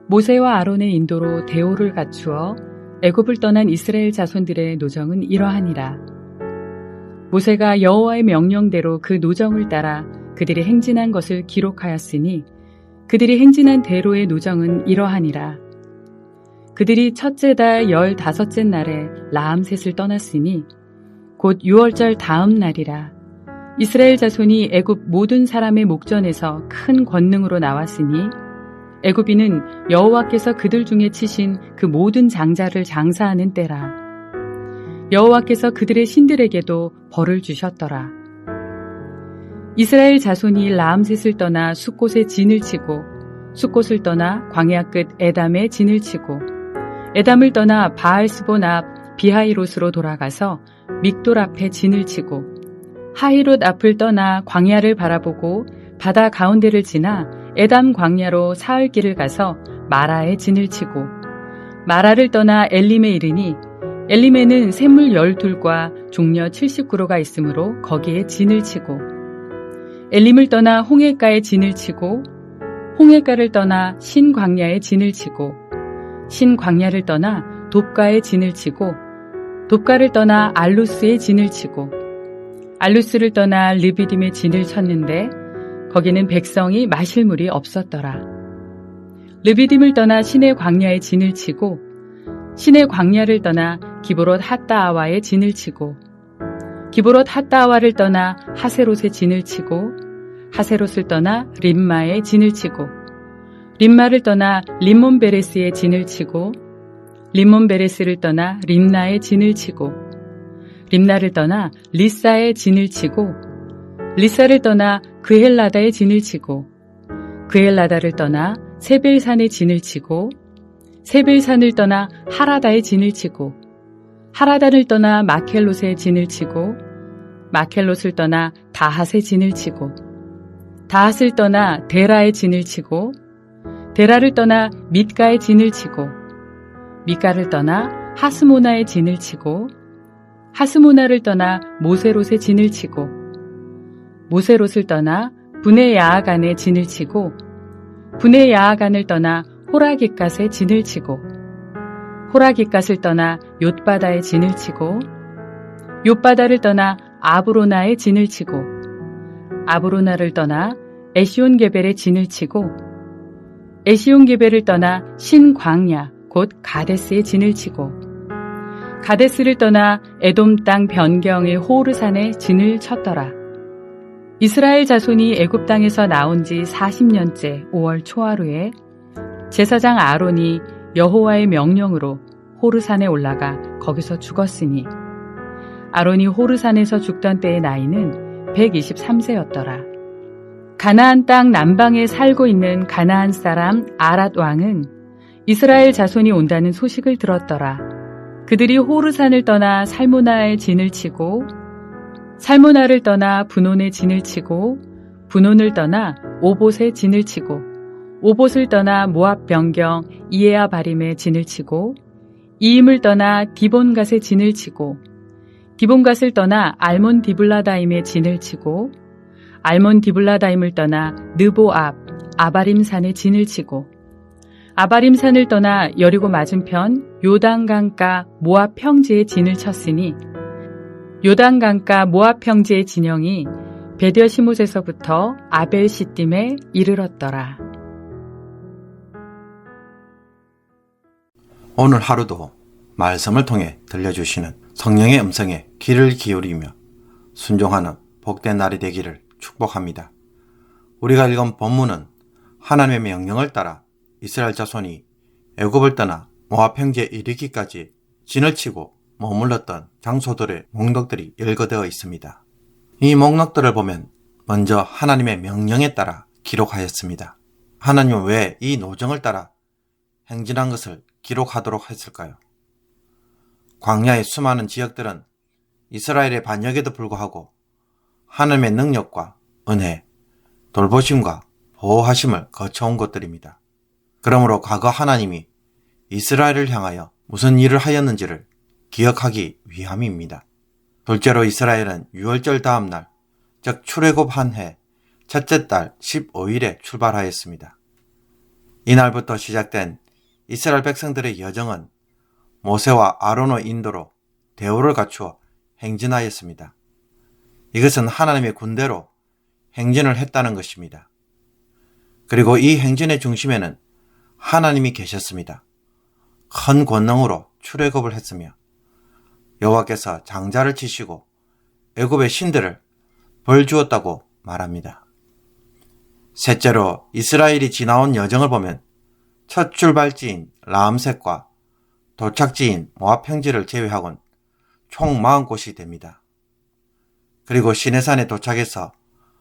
모세와 아론의 인도로 대오를 갖추어 애굽을 떠난 이스라엘 자손들의 노정은 이러하니라. 모세가 여호와의 명령대로 그 노정을 따라 그들이 행진한 것을 기록하였으니 그들이 행진한 대로의 노정은 이러하니라. 그들이 첫째 달 15째 날에 라암셋을 떠났으니 곧 6월절 다음 날이라. 이스라엘 자손이 애굽 모든 사람의 목전에서 큰 권능으로 나왔으니 애굽인은 여호와께서 그들 중에 치신 그 모든 장자를 장사하는 때라. 여호와께서 그들의 신들에게도 벌을 주셨더라. 이스라엘 자손이 라암셋을 떠나 숫곳에 진을 치고 숫곳을 떠나 광야 끝 에담에 진을 치고 에담을 떠나 바알스본 앞 비하이롯으로 돌아가서 믹돌 앞에 진을 치고 하히롯 앞을 떠나 광야를 바라보고 바다 가운데를 지나 에담 광야로 사흘 길을 가서 마라에 진을 치고 마라를 떠나 엘림에 이르니 엘림에는 샘물 12과 종려 79로가 있으므로 거기에 진을 치고 엘림을 떠나 홍해가에 진을 치고 홍해가를 떠나 신광야에 진을 치고 신광야를 떠나 돕가에 진을 치고 돕가를 떠나 알루스에 진을 치고 알루스를 떠나 르비딤에 진을 쳤는데 거기는 백성이 마실 물이 없었더라. 르비딤을 떠나 신의 광야에 진을 치고 신의 광야를 떠나 기브롯 핫다아와에 진을 치고 기브롯 핫다아와를 떠나 하세롯에 진을 치고 하세롯을 떠나 림마에 진을 치고 림마를 떠나 림몬베레스에 진을 치고 림몬베레스를 떠나 림나에 진을 치고 림나를 떠나 리사에 진을 치고 리사를 떠나 그헬라다에 진을 치고 그헬라다를 떠나 세벨산에 진을 치고 세벨산을 떠나 하라다에 진을 치고 하라다를 떠나 마켈롯에 진을 치고 마켈롯을 떠나 다핫에 진을 치고 다핫을 떠나 데라에 진을 치고 데라를 떠나 밑가에 진을 치고 밑가를 떠나 하스모나에 진을 치고 하스모나를 떠나 모세롯에 진을 치고 모세롯을 떠나 분의 야아간에 진을 치고 분의 야아간을 떠나 호라깃갓에 진을 치고 호라깃갓을 떠나 욤바다에 진을 치고 욤바다를 떠나 아브로나에 진을 치고 아브로나를 떠나 에시온게벨에 진을 치고 에시온게벨을 떠나 신광야 곧 가데스에 진을 치고 가데스를 떠나 에돔 땅 변경의 호르산에 진을 쳤더라. 이스라엘 자손이 애굽 땅에서 나온 지 40년째 5월 초하루에 제사장 아론이 여호와의 명령으로 호르산에 올라가 거기서 죽었으니 아론이 호르산에서 죽던 때의 나이는 123세였더라. 가나안 땅 남방에 살고 있는 가나안 사람 아랏 왕은 이스라엘 자손이 온다는 소식을 들었더라. 그들이 호르산을 떠나 살모나에 진을 치고 살모나를 떠나 분온에 진을 치고 분온을 떠나 오봇에 진을 치고 오봇을 떠나 모압 변경 이에아 바림에 진을 치고 이임을 떠나 디본갓에 진을 치고 디본갓을 떠나 알몬 디블라다임에 진을 치고 알몬 디블라다임을 떠나 느보 앞 아바림산에 진을 치고 아바림산을 떠나 여리고 맞은편 요단강가 모압 평지에 진을 쳤으니 요단강가 모압 평지의 진영이 베드시못에서부터 아벨시딤에 이르렀더라. 오늘 하루도 말씀을 통해 들려주시는 성령의 음성에 귀를 기울이며 순종하는 복된 날이 되기를 축복합니다. 우리가 읽은 본문은 하나님의 명령을 따라 이스라엘 자손이 애굽을 떠나 모압 평지에 이르기까지 진을 치고 머물렀던 장소들의 목록들이 열거되어 있습니다. 이 목록들을 보면 먼저 하나님의 명령에 따라 기록하였습니다. 하나님은 왜 이 노정을 따라 행진한 것을 기록하도록 했을까요? 광야의 수많은 지역들은 이스라엘의 반역에도 불구하고 하나님의 능력과 은혜, 돌보심과 보호하심을 거쳐온 곳들입니다. 그러므로 과거 하나님이 이스라엘을 향하여 무슨 일을 하였는지를 기억하기 위함입니다. 둘째로 이스라엘은 6월절 다음 날, 즉 출애굽 한 해 첫째 달 15일에 출발하였습니다. 이날부터 시작된 이스라엘 백성들의 여정은 모세와 아론의 인도로 대우를 갖추어 행진하였습니다. 이것은 하나님의 군대로 행진을 했다는 것입니다. 그리고 이 행진의 중심에는 하나님이 계셨습니다. 큰 권능으로 출애굽을 했으며 여호와께서 장자를 치시고 애굽의 신들을 벌 주었다고 말합니다. 셋째로 이스라엘이 지나온 여정을 보면 첫 출발지인 라암셋과 도착지인 모압 평지를 제외하곤 총 40곳이 됩니다. 그리고 시내산에 도착해서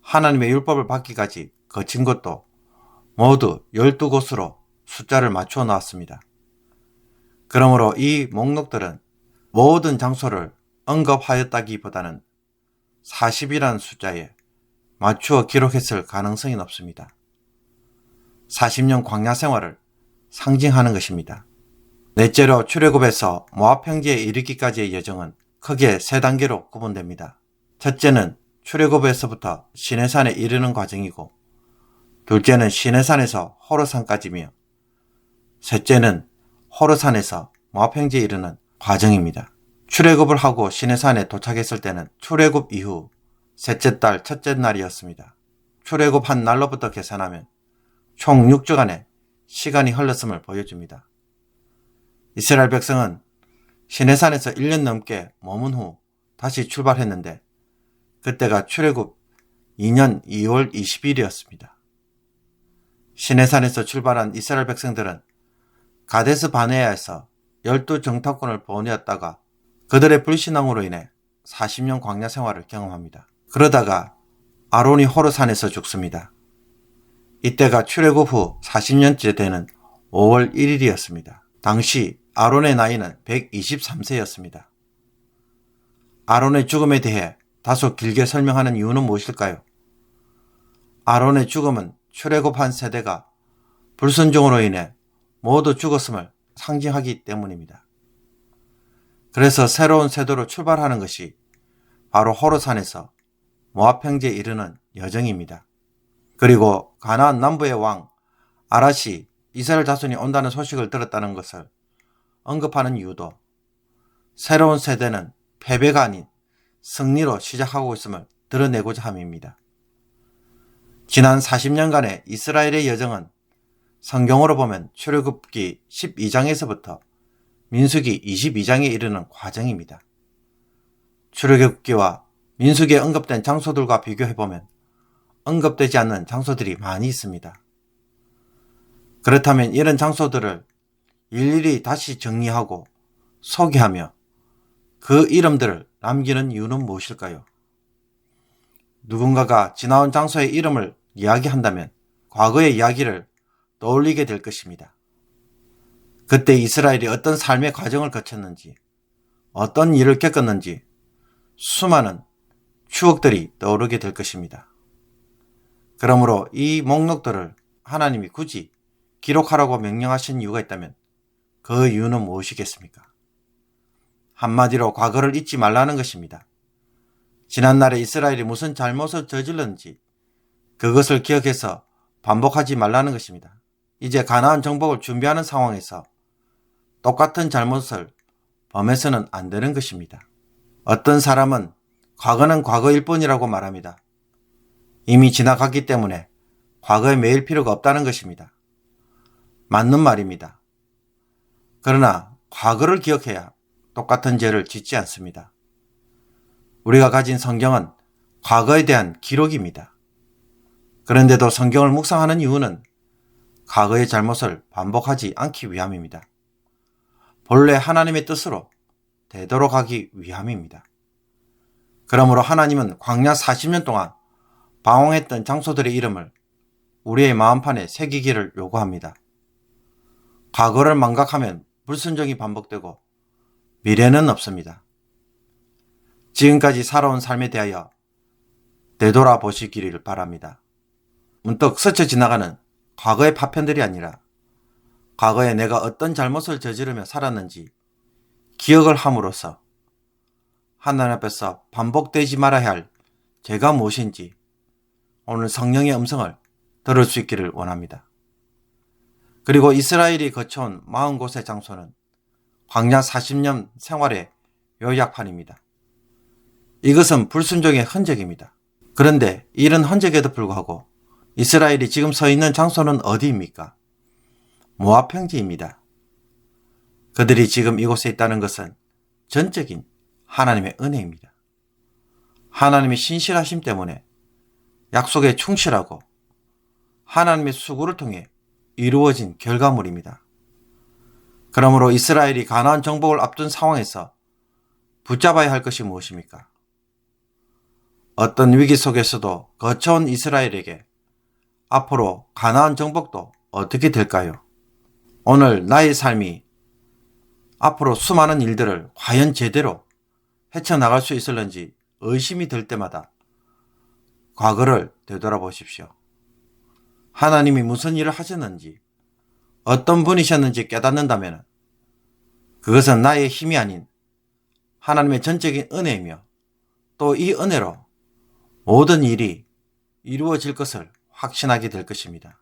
하나님의 율법을 받기까지 거친 곳도 모두 12곳으로 숫자를 맞추어 놓았습니다. 그러므로 이 목록들은 모든 장소를 언급하였다기보다는 40이라는 숫자에 맞추어 기록했을 가능성이 높습니다. 40년 광야 생활을 상징하는 것입니다. 넷째로 출애굽에서 모압 평지에 이르기까지의 여정은 크게 세 단계로 구분됩니다. 첫째는 출애굽에서부터 시내산에 이르는 과정이고, 둘째는 시내산에서 호르산까지며, 셋째는 호르산에서 모압 평지에 이르는 과정입니다. 출애굽을 하고 시내산에 도착했을 때는 출애굽 이후 셋째 달 첫째 날이었습니다. 출애굽한 날로부터 계산하면 총 6주간의 시간이 흘렀음을 보여줍니다. 이스라엘 백성은 시내산에서 1년 넘게 머문 후 다시 출발했는데 그때가 출애굽 2년 2월 20일이었습니다. 시내산에서 출발한 이스라엘 백성들은 가데스 바네아에서 12정탐꾼을 보내었다가 그들의 불신앙으로 인해 40년 광야 생활을 경험합니다. 그러다가 아론이 호르산에서 죽습니다. 이때가 출애굽 후 40년째 되는 5월 1일이었습니다. 당시 아론의 나이는 123세였습니다. 아론의 죽음에 대해 다소 길게 설명하는 이유는 무엇일까요? 아론의 죽음은 출애굽한 세대가 불순종으로 인해 모두 죽었음을 상징하기 때문입니다. 그래서 새로운 세대로 출발하는 것이 바로 호르산에서 모압 평지에 이르는 여정입니다. 그리고 가나안 남부의 왕 아랏이 이스라엘 자손이 온다는 소식을 들었다는 것을 언급하는 이유도 새로운 세대는 패배가 아닌 승리로 시작하고 있음을 드러내고자 함입니다. 지난 40년간의 이스라엘의 여정은 성경으로 보면 출애굽기 12장에서부터 민수기 22장에 이르는 과정입니다. 출애굽기와 민수기에 언급된 장소들과 비교해보면 언급되지 않는 장소들이 많이 있습니다. 그렇다면 이런 장소들을 일일이 다시 정리하고 소개하며 그 이름들을 남기는 이유는 무엇일까요? 누군가가 지나온 장소의 이름을 이야기한다면 과거의 이야기를 떠올리게 될 것입니다. 그때 이스라엘이 어떤 삶의 과정을 거쳤는지, 어떤 일을 겪었는지 수많은 추억들이 떠오르게 될 것입니다. 그러므로 이 목록들을 하나님이 굳이 기록하라고 명령하신 이유가 있다면 그 이유는 무엇이겠습니까? 한마디로 과거를 잊지 말라는 것입니다. 지난날에 이스라엘이 무슨 잘못을 저질렀는지 그것을 기억해서 반복하지 말라는 것입니다. 이제 가나안 정복을 준비하는 상황에서 똑같은 잘못을 범해서는 안 되는 것입니다. 어떤 사람은 과거는 과거일 뿐이라고 말합니다. 이미 지나갔기 때문에 과거에 매일 필요가 없다는 것입니다. 맞는 말입니다. 그러나 과거를 기억해야 똑같은 죄를 짓지 않습니다. 우리가 가진 성경은 과거에 대한 기록입니다. 그런데도 성경을 묵상하는 이유는 과거의 잘못을 반복하지 않기 위함입니다. 본래 하나님의 뜻으로 되도록 하기 위함입니다. 그러므로 하나님은 광야 40년 동안 방황했던 장소들의 이름을 우리의 마음판에 새기기를 요구합니다. 과거를 망각하면 불순종이 반복되고 미래는 없습니다. 지금까지 살아온 삶에 대하여 되돌아보시기를 바랍니다. 문득 스쳐 지나가는 과거의 파편들이 아니라 과거에 내가 어떤 잘못을 저지르며 살았는지 기억을 함으로써 하나님 앞에서 반복되지 말아야 할 죄가 무엇인지 오늘 성령의 음성을 들을 수 있기를 원합니다. 그리고 이스라엘이 거쳐온 40곳의 장소는 광야 40년 생활의 요약판입니다. 이것은 불순종의 흔적입니다. 그런데 이런 흔적에도 불구하고 이스라엘이 지금 서 있는 장소는 어디입니까? 모압 평지입니다. 그들이 지금 이곳에 있다는 것은 전적인 하나님의 은혜입니다. 하나님의 신실하심 때문에 약속에 충실하고 하나님의 수고를 통해 이루어진 결과물입니다. 그러므로 이스라엘이 가나안 정복을 앞둔 상황에서 붙잡아야 할 것이 무엇입니까? 어떤 위기 속에서도 거쳐온 이스라엘에게 앞으로 가나안 정복도 어떻게 될까요? 오늘 나의 삶이 앞으로 수많은 일들을 과연 제대로 헤쳐나갈 수 있을는지 의심이 들 때마다 과거를 되돌아보십시오. 하나님이 무슨 일을 하셨는지, 어떤 분이셨는지 깨닫는다면 그것은 나의 힘이 아닌 하나님의 전적인 은혜이며 또 이 은혜로 모든 일이 이루어질 것을 확신하게 될 것입니다.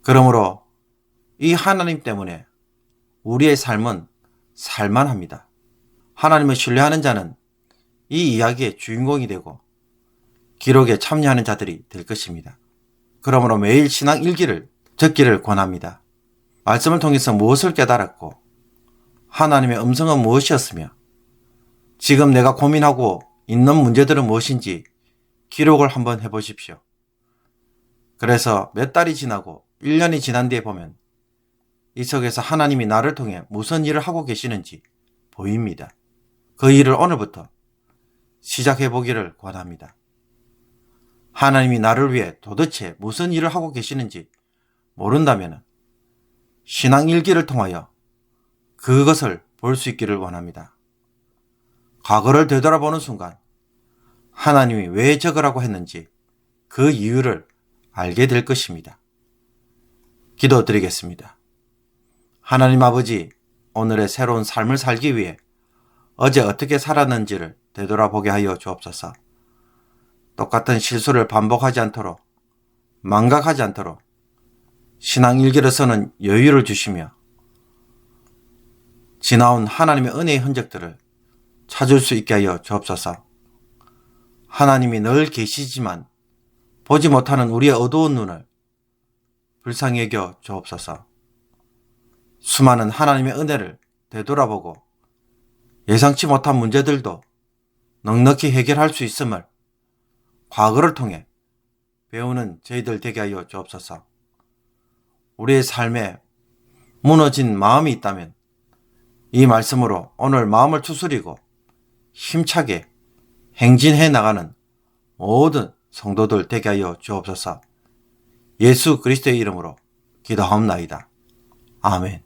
그러므로 이 하나님 때문에 우리의 삶은 살만합니다. 하나님을 신뢰하는 자는 이 이야기의 주인공이 되고 기록에 참여하는 자들이 될 것입니다. 그러므로 매일 신앙 일기를 적기를 권합니다. 말씀을 통해서 무엇을 깨달았고 하나님의 음성은 무엇이었으며 지금 내가 고민하고 있는 문제들은 무엇인지 기록을 한번 해보십시오. 그래서 몇 달이 지나고 1년이 지난 뒤에 보면 이 속에서 하나님이 나를 통해 무슨 일을 하고 계시는지 보입니다. 그 일을 오늘부터 시작해 보기를 권합니다. 하나님이 나를 위해 도대체 무슨 일을 하고 계시는지 모른다면 신앙 일기를 통하여 그것을 볼 수 있기를 원합니다. 과거를 되돌아보는 순간 하나님이 왜 적으라고 했는지 그 이유를 알게 될 것입니다. 기도드리겠습니다. 하나님 아버지, 오늘의 새로운 삶을 살기 위해 어제 어떻게 살았는지를 되돌아보게 하여 주옵소서. 똑같은 실수를 반복하지 않도록, 망각하지 않도록 신앙 일기를 쓰는 여유를 주시며 지나온 하나님의 은혜의 흔적들을 찾을 수 있게 하여 주옵소서. 하나님이 늘 계시지만 보지 못하는 우리의 어두운 눈을 불쌍히 여겨 주옵소서. 수많은 하나님의 은혜를 되돌아보고 예상치 못한 문제들도 넉넉히 해결할 수 있음을 과거를 통해 배우는 저희들 되게 하여 주옵소서. 우리의 삶에 무너진 마음이 있다면 이 말씀으로 오늘 마음을 추스리고 힘차게 행진해 나가는 모든 성도들 되게 하여 주옵소서. 예수 그리스도의 이름으로 기도하옵나이다. 아멘.